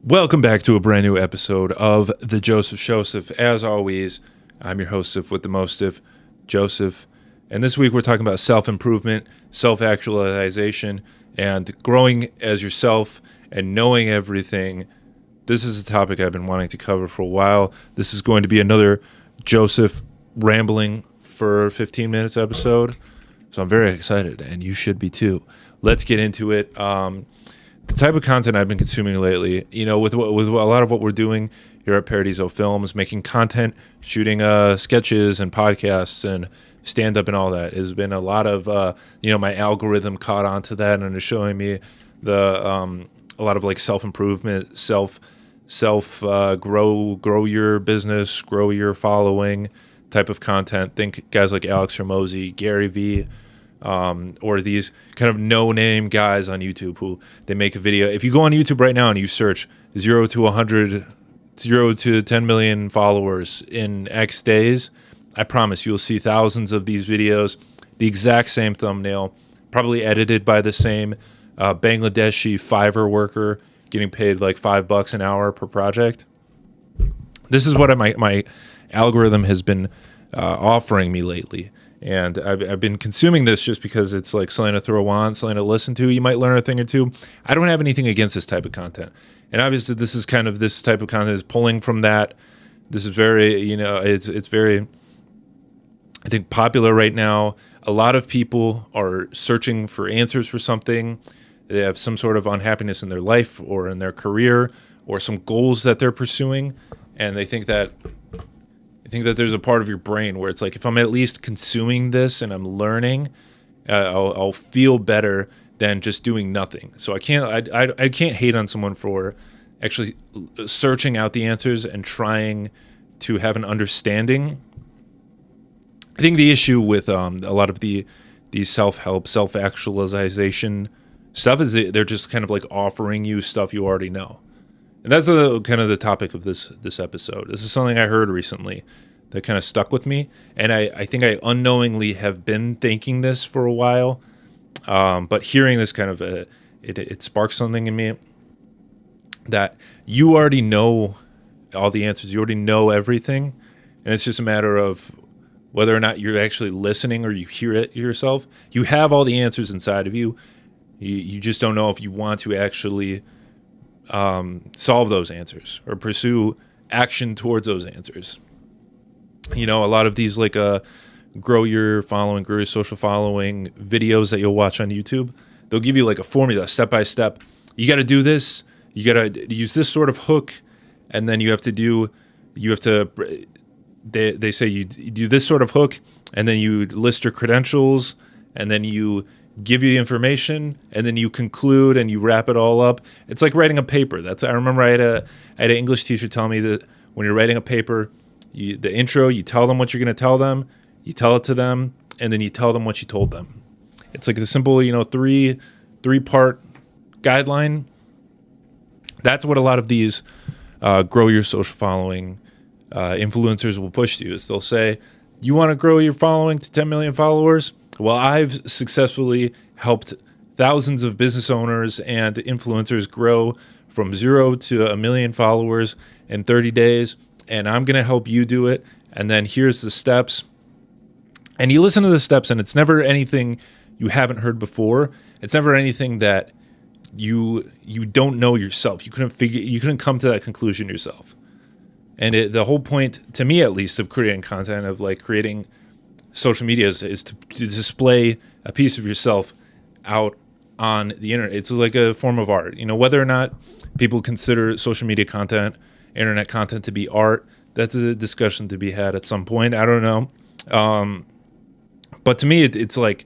Welcome back to a brand new episode of the Showseph. As always, I'm your hostef with the mostef, Joseph. And this week we're talking about self-improvement, self-actualization, and growing as yourself and knowing everything. This is a topic I've been wanting to cover for a while. This is going to be another Joseph rambling for 15 minutes episode. So I'm very excited, and you should be too. Let's get into it. The type of content I've been consuming lately, with a lot of what we're doing here at Paradizo Films, making content, shooting sketches and podcasts and stand-up and all that, has been a lot of, my algorithm caught onto that and is showing me a lot of like self-improvement, grow your business, grow your following type of content. Think guys like Alex Hormozy, Gary Vee, or these kind of no-name guys on YouTube who they make a video. If you go on YouTube right now and you search 0 to 10 million followers in X days, I promise you'll see thousands of these videos, the exact same thumbnail, probably edited by the same Bangladeshi Fiverr worker getting paid like $5 an hour per project. This is what my algorithm has been offering me lately. And I've been consuming this just because it's like something to throw on, something to listen to. You might learn a thing or two. I don't have anything against this type of content. And obviously this type of content is pulling from that. This is very, it's very, I think, popular right now. A lot of people are searching for answers for something. They have some sort of unhappiness in their life or in their career or some goals that they're pursuing. And they think that there's a part of your brain where it's like, if I'm at least consuming this and I'm learning, I'll feel better than just doing nothing. So I can't hate on someone for actually searching out the answers and trying to have an understanding. I think the issue with a lot of these self-help, self-actualization stuff is they're just kind of like offering you stuff you already know. And that's kind of the topic of this episode. This is something I heard recently that kind of stuck with me. And I think I unknowingly have been thinking this for a while. But hearing this kind of, it sparks something in me that you already know all the answers. You already know everything. And it's just a matter of whether or not you're actually listening or you hear it yourself. You have all the answers inside of you. You just don't know if you want to actually solve those answers or pursue action towards those answers. A lot of these like grow your following, grow your social following videos that you'll watch on YouTube, they'll give you like a formula step by step. You got to do this. You got to use this sort of hook, and then they say you do this sort of hook, and then you list your credentials, and then you give you the information, and then you conclude and you wrap it all up. It's like writing a paper. I remember I had an English teacher tell me that when you're writing a paper, the intro, you tell them what you're going to tell them, you tell it to them, and then you tell them what you told them. It's like the simple, three-part guideline. That's what a lot of these grow your social following influencers will push to. Is they'll say, you want to grow your following to 10 million followers? Well, I've successfully helped thousands of business owners and influencers grow from 0 to 1 million followers in 30 days, and I'm going to help you do it. And then here's the steps. And you listen to the steps, and it's never anything you haven't heard before. It's never anything that you don't know yourself. You couldn't come to that conclusion yourself. And the whole point, to me at least, of creating content, of like creating social media is to display a piece of yourself out on the internet. It's like a form of art. Whether or not people consider social media content, internet content to be art, that's a discussion to be had at some point. I don't know. But to me, it's like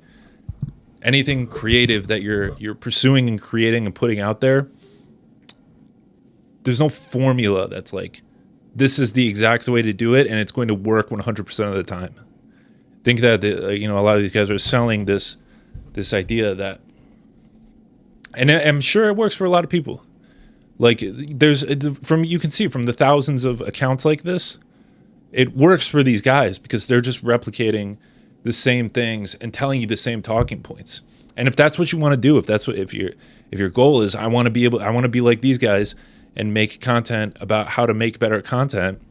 anything creative that you're pursuing and creating and putting out there. There's no formula that's like, this is the exact way to do it, and it's going to work 100% of the time. Think that a lot of these guys are selling this idea that, and I'm sure it works for a lot of people. Like you can see from the thousands of accounts like this, it works for these guys because they're just replicating the same things and telling you the same talking points. And if that's what you want to do, if your goal is I want to be like these guys and make content about how to make better content,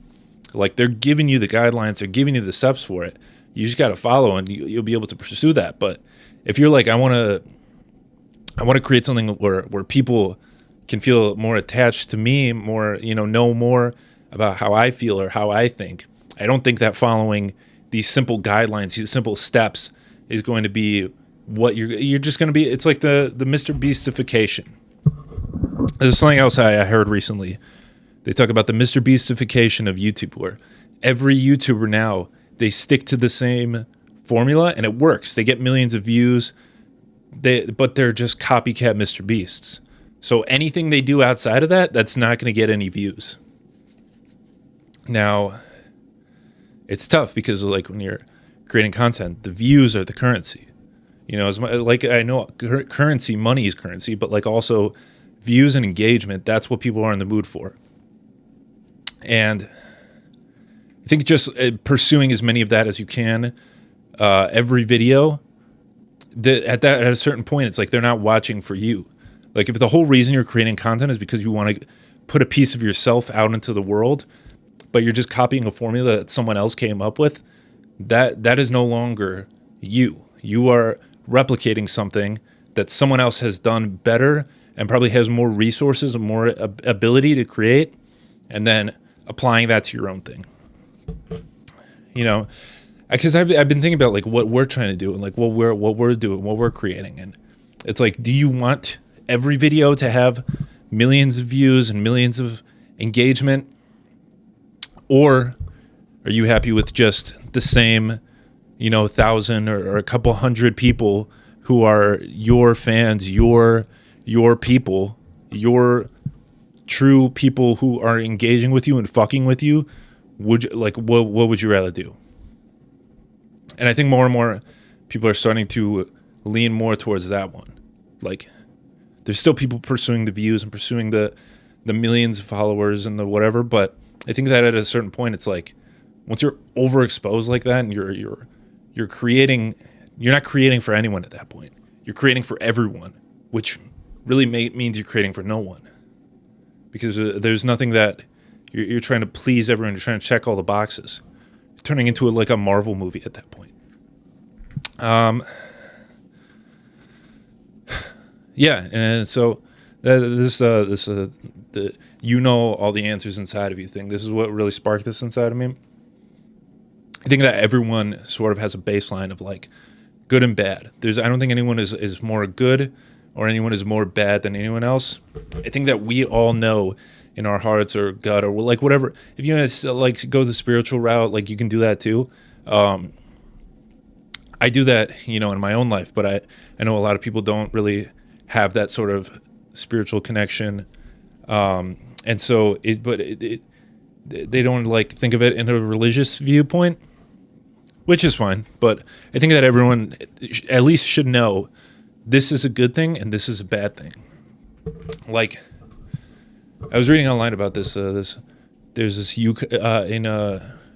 like they're giving you the guidelines, they're giving you the steps for it. You just got to follow, and you'll be able to pursue that. But if you're like, I want to create something where people can feel more attached to me, more, know more about how I feel or how I think. I don't think that following these simple guidelines, these simple steps is going to be what you're just going to be. It's like the Mr. Beastification. There's something else I heard recently. They talk about the Mr. Beastification of YouTube, where every YouTuber now, they stick to the same formula and it works. They get millions of views, but they're just copycat Mr. Beasts. So anything they do outside of that, that's not going to get any views. Now, it's tough because like when you're creating content, the views are the currency. Like I know currency, money is currency, but like also views and engagement, that's what people are in the mood for. And I think just pursuing as many of that as you can, every video, at a certain point, it's like they're not watching for you. Like if the whole reason you're creating content is because you want to put a piece of yourself out into the world, but you're just copying a formula that someone else came up with, that is no longer you. You are replicating something that someone else has done better and probably has more resources and more ability to create, and then applying that to your own thing. Because I've been thinking about like what we're trying to do and like what we're doing, what we're creating, and it's like, do you want every video to have millions of views and millions of engagement, or are you happy with just the same 1,000 or a couple hundred people who are your fans, your people, your true people who are engaging with you and fucking with you? What would you rather do? And I think more and more people are starting to lean more towards that one. Like, there's still people pursuing the views and pursuing the millions of followers and the whatever, but I think that at a certain point, it's like once you're overexposed like that, and you're creating, you're not creating for anyone at that point. You're creating for everyone, which really means you're creating for no one, because there's nothing that you're trying to please everyone. You're trying to check all the boxes. You're turning into like a Marvel movie at that point. Yeah, and so the all the answers inside of you thing. This is what really sparked this inside of me. I think that everyone sort of has a baseline of like good and bad. I don't think anyone is more good or anyone is more bad than anyone else. I think that we all know in our hearts or gut or like whatever. If you want to like go the spiritual route, like you can do that too. I do that, in my own life, but I know a lot of people don't really have that sort of spiritual connection. And so they don't like think of it in a religious viewpoint, which is fine. But I think that everyone at least should know this is a good thing and this is a bad thing. Like, I was reading online about this. There's this in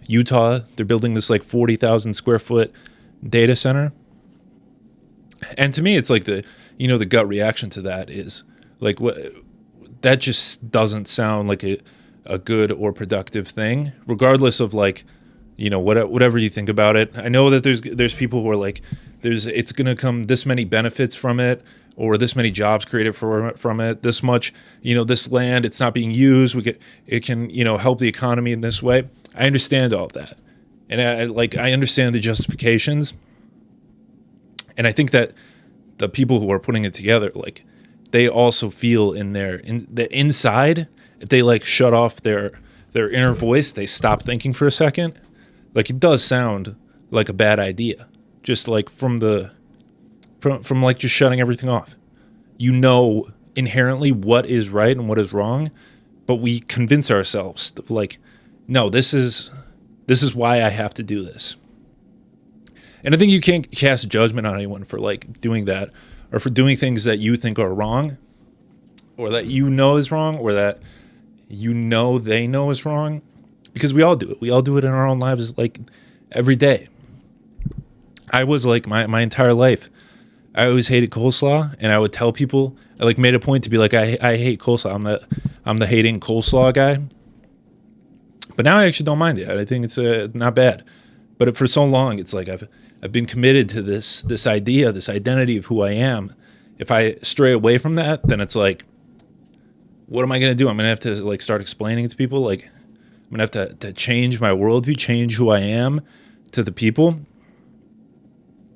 Utah. They're building this like 40,000 square foot data center, and to me, it's like the gut reaction to that is like what that just doesn't sound like a good or productive thing, regardless of like whatever you think about it. I know that there's people who are like it's gonna come this many benefits from it, or this many jobs created from it, this much, this land, it's not being used. It can help the economy in this way. I understand all of that. And I understand the justifications. And I think that the people who are putting it together, like they also feel in the inside, if they like shut off their inner voice, they stop thinking for a second. Like it does sound like a bad idea, just like from like just shutting everything off. Inherently what is right and what is wrong, but we convince ourselves like, no, this is why I have to do this. And I think you can't cast judgment on anyone for like doing that, or for doing things that you think are wrong, or that is wrong, or that they know is wrong, because we all do it. We all do it in our own lives, like every day. I was like my entire life, I always hated coleslaw, and I would tell people, I like made a point to be like, I hate coleslaw. I'm the hating coleslaw guy. But now I actually don't mind it. I think it's not bad. But for so long, it's like I've been committed to this idea, this identity of who I am. If I stray away from that, then it's like, what am I going to do? I'm going to have to like start explaining to people. Like, I'm going to have to change my worldview, change who I am to the people.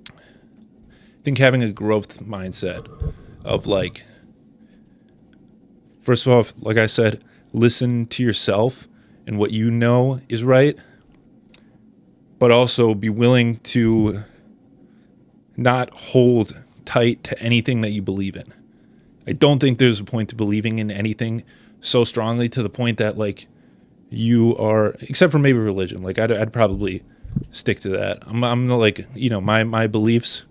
I think having a growth mindset of like, first of all, like I said, listen to yourself and what you know is right, but also be willing to not hold tight to anything that you believe in. I don't think there's a point to believing in anything so strongly to the point that like you are, except for maybe religion. Like I'd probably stick to that. I'm like, you know, my beliefs.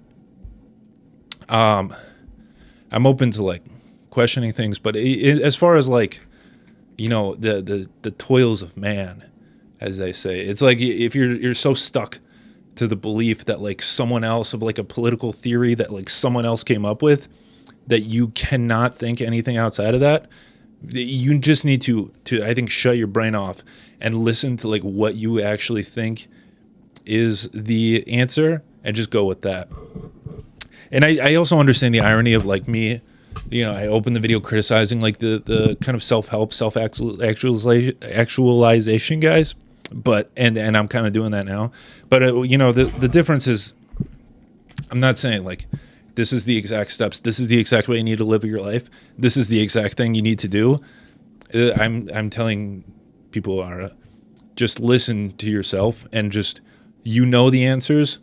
I'm open to like questioning things, but as far as like, you know, the toils of man, as they say, it's like if you're so stuck to the belief that like someone else, of like a political theory that like someone else came up with, that you cannot think anything outside of that. You just need to I think shut your brain off and listen to like what you actually think is the answer and just go with that. And I also understand the irony of like me, you know, I opened the video criticizing like the kind of self-help, self-actualization guys, but and I'm kind of doing that now. But you know, the difference is, I'm not saying like this is the exact steps, this is the exact way you need to live your life, this is the exact thing you need to do. I'm telling people are just listen to yourself and just, you know, the answers,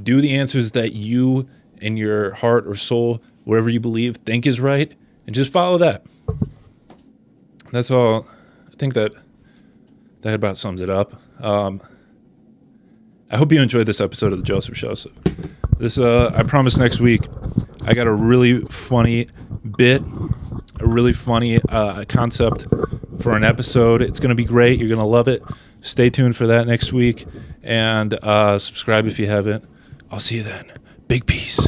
do the answers that you in your heart or soul, wherever you believe, think is right, and just follow that. That's all. I think that about sums it up. I hope you enjoyed this episode of the Showseph. This, I promise next week, I got a really funny bit, a really funny concept for an episode. It's going to be great. You're going to love it. Stay tuned for that next week, and subscribe if you haven't. I'll see you then. Big peace.